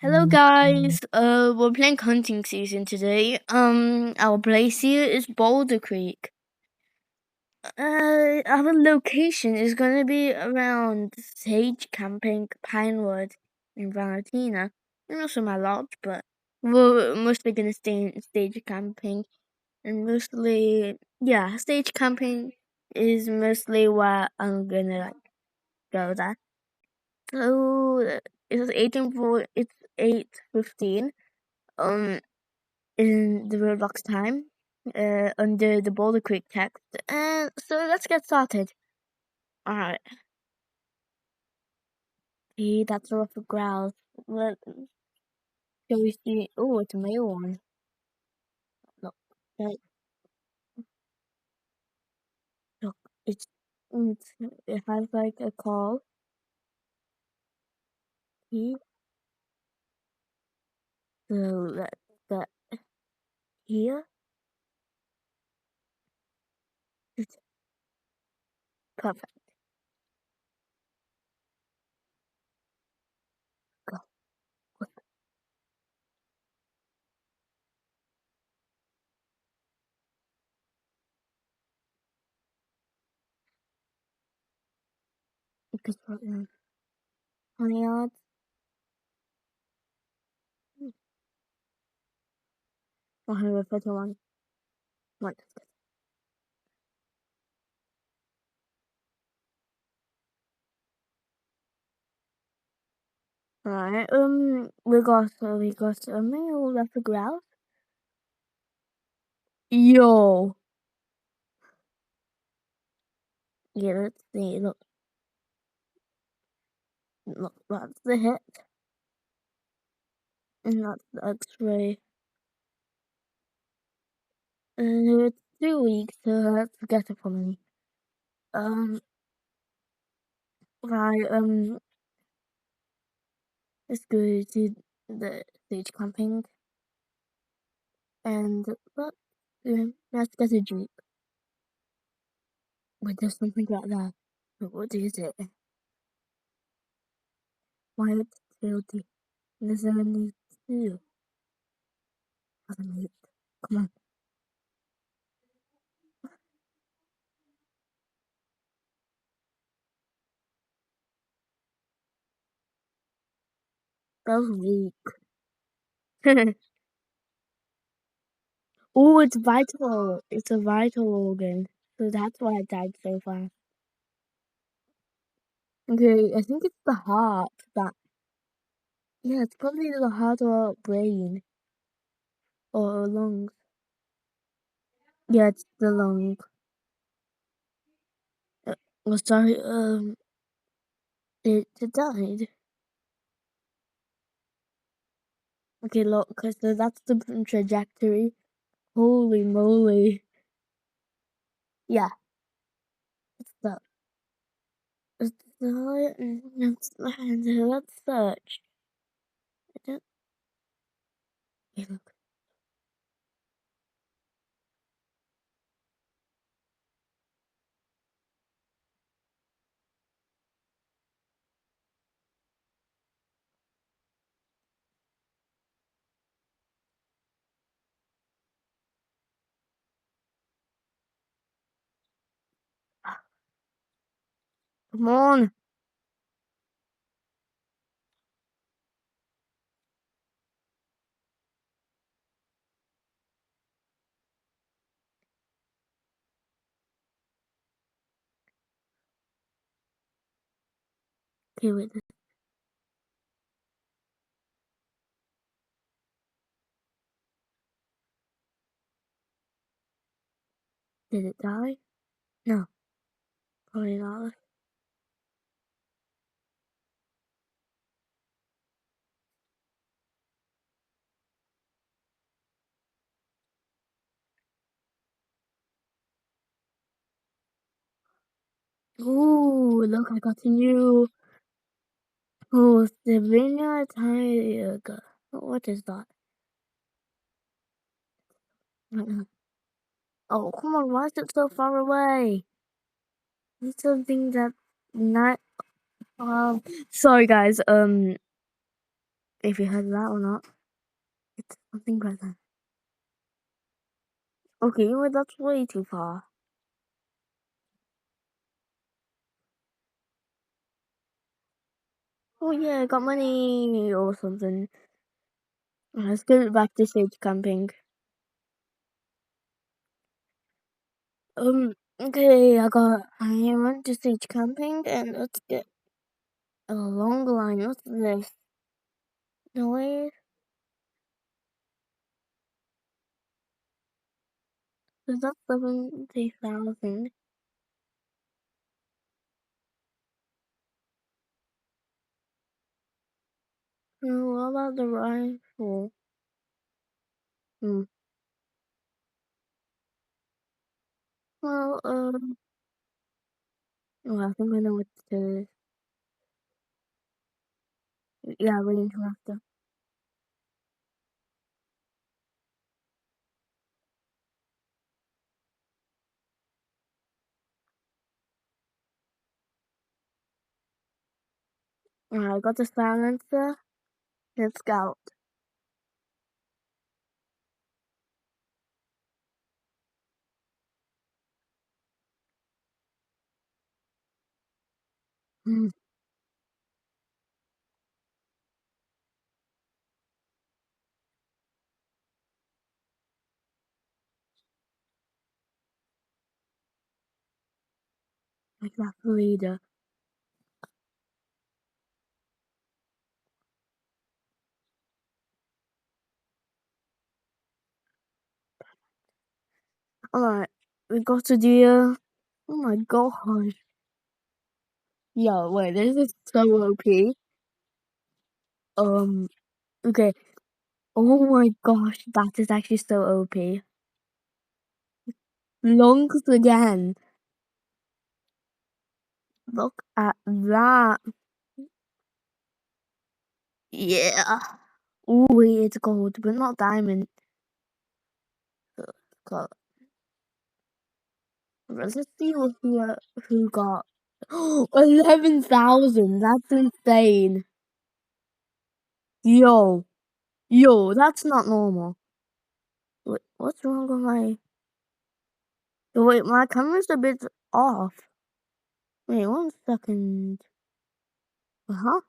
Hello guys, we're playing hunting season today. Our place here is Boulder Creek. Our location is gonna be around Sage Camping, Pinewood, and Valentina, and also my lodge, but we're mostly gonna stay in Stage Camping, and Stage Camping is mostly where I'm gonna go there. So it's 8:15. In the Roblox time, under the Boulder Creek text. And so let's get started. Alright. See, that's a lot of growls. Let shall we see? Oh, it's a male one. Look, that, look, it has like a call. See? So that here. It's perfect. Go. Quick. Because right now, 20 yards. 151. Right. Alright, we got a male leopard grouse. Yo. Yeah, let's see. Look, that's the hit, and that's the X-ray. It's 2 weeks, so let's get it for me. Right, let's go to the stage camping, and let's get a Jeep. Wait, there's something right there. But what is it? Why it's filthy? There's only two. Come on. That was weak. Oh, it's vital. It's a vital organ. So that's why it died so fast. Okay, I think it's the heart that. Yeah, it's probably the heart or brain or lungs. Yeah, it's the lung. Oh, sorry. It died. Okay, look, so that's the trajectory. Holy moly! Yeah, it's the. It's let's search. I don't. Okay, look. Come on. Okay, wait. Did it die? No, probably not. Ooh, look, I got a new. Oh, Sabrina Tiger. What is that? Oh, come on, why is it so far away? It's something that not. Sorry guys. If you heard that or not, it's something better. Okay, you know what, that's way too far. Oh yeah, I got money or something. Let's get back to stage camping. Okay, I went to stage camping and let's get a long line. What's this? No way. Is that 70,000? What about the rifle? Hmm. Well, oh, I think I know what to do. Yeah, Range Master. Alright, I got the silencer. Let's scout. Hmm. Like that leader. Alright, we got a deer. Oh my gosh. Yo, wait, this is so OP. Okay. Oh my gosh, that is actually so OP. Lungs again. Look at that. Yeah. Ooh, it's gold, but not diamond. Got. Let's see who got 11,000. That's insane. Yo, that's not normal. Wait, what's wrong with my? Wait, my camera's a bit off. Wait, 1 second. Huh?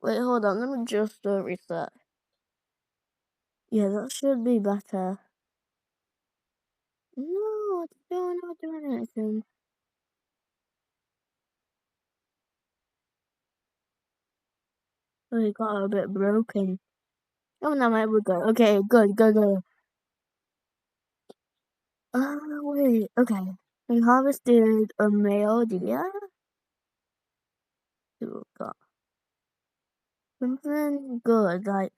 Wait, hold on. Let me just reset. Yeah, that should be better. No, it's still not doing anything. Oh, it got a bit broken. Oh, no, we're good. Okay, good. Wait, okay. We harvested a male deer. We got something good, like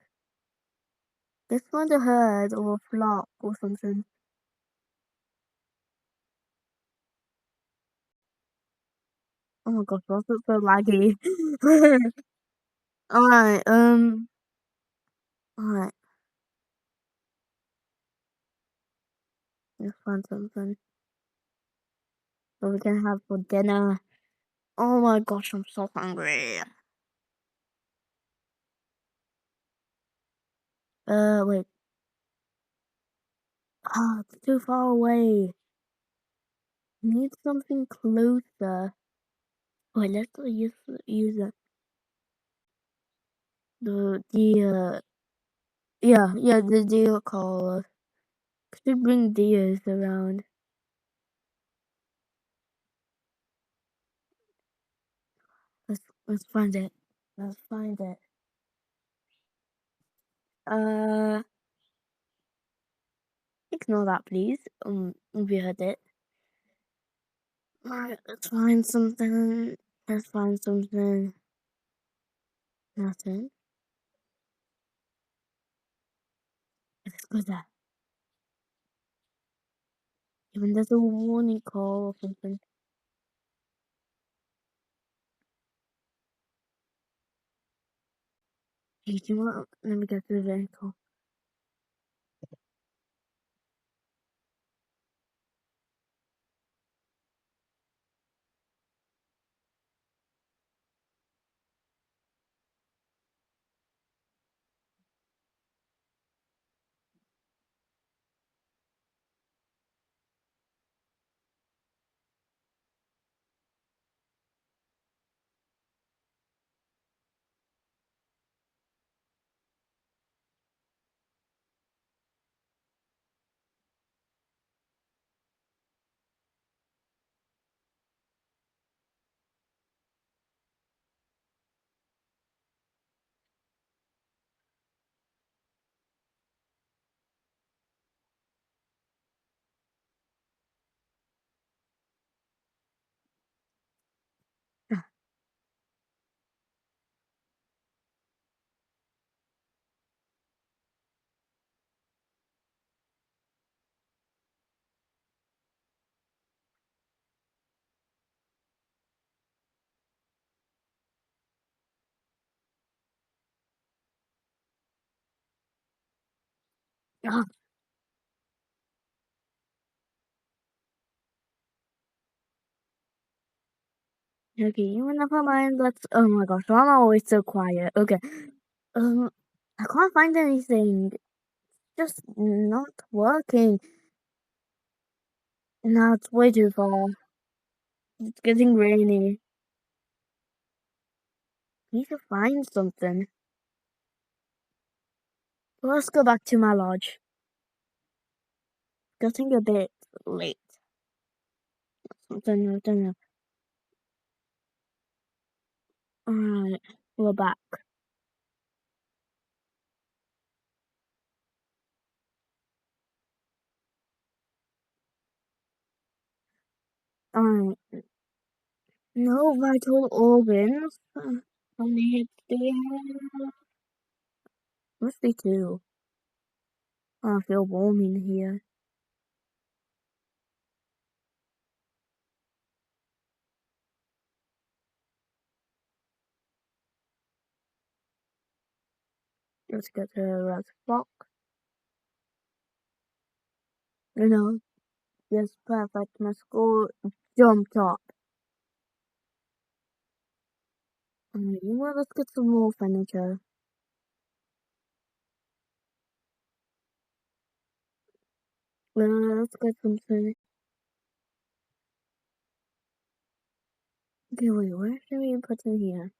this one's a herd or a flock or something. Oh my gosh, what's it so laggy? Alright, alright, let's find something so we can have for dinner. Oh my gosh, I'm so hungry. Wait. Ah, it's too far away. Need something closer. Wait, let's use the the deer caller. Could bring deers around. Let's find it. Let's find it. Uh, ignore that, please. If you heard it. Alright, let's find something. Let's find something. Nothing. Let's go there. Even there's a warning call or something. Hey, do you want? Let me get to the vehicle. Ah, okay, never mind. Let's. Oh my gosh, I'm always so quiet. Okay. Um, I can't find anything. Just not working. Now it's way too far. It's getting rainy. Need to find something. Let's go back to my lodge. Getting a bit late. I don't know. Alright, we're back. Alright. No vital organs. How many hits do we have? Must be two. Oh, I feel warm in here. Let's get the red box. No. Yes, perfect. My score jumped up. Well, let's get some more furniture. Let's get some furniture. Okay, wait, where should we put in here?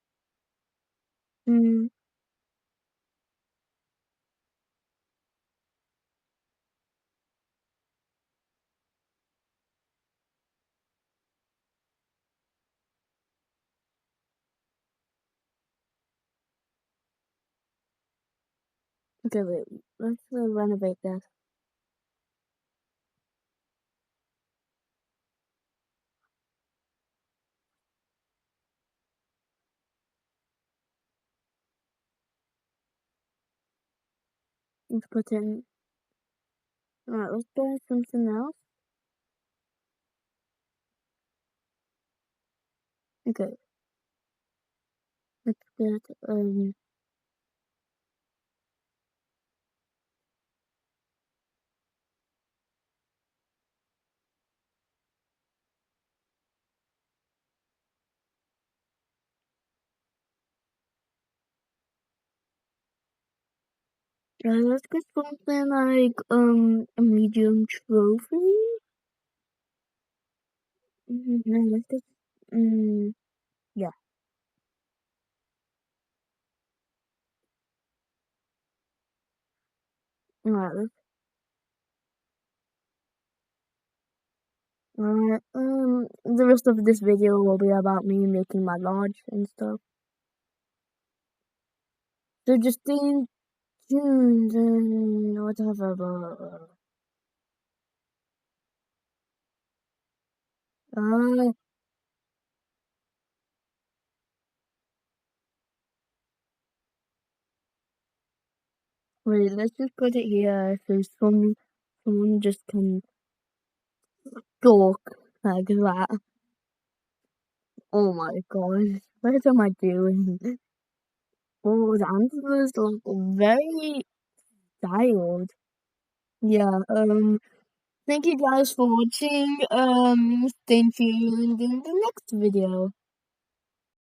Hmm. Okay, wait. Let's renovate this. Let's put in. Alright, let's try something else. Okay, let's get let's get something like a medium trophy. No, let's get yeah. Alright, the rest of this video will be about me making my lodge and stuff. So just stay tuned and whatever. Uh, wait, let's just put it here so someone just can talk like that. Oh my gosh, what am I doing? Oh, the answers look very styled. Yeah, thank you guys for watching. Stay tuned in the next video.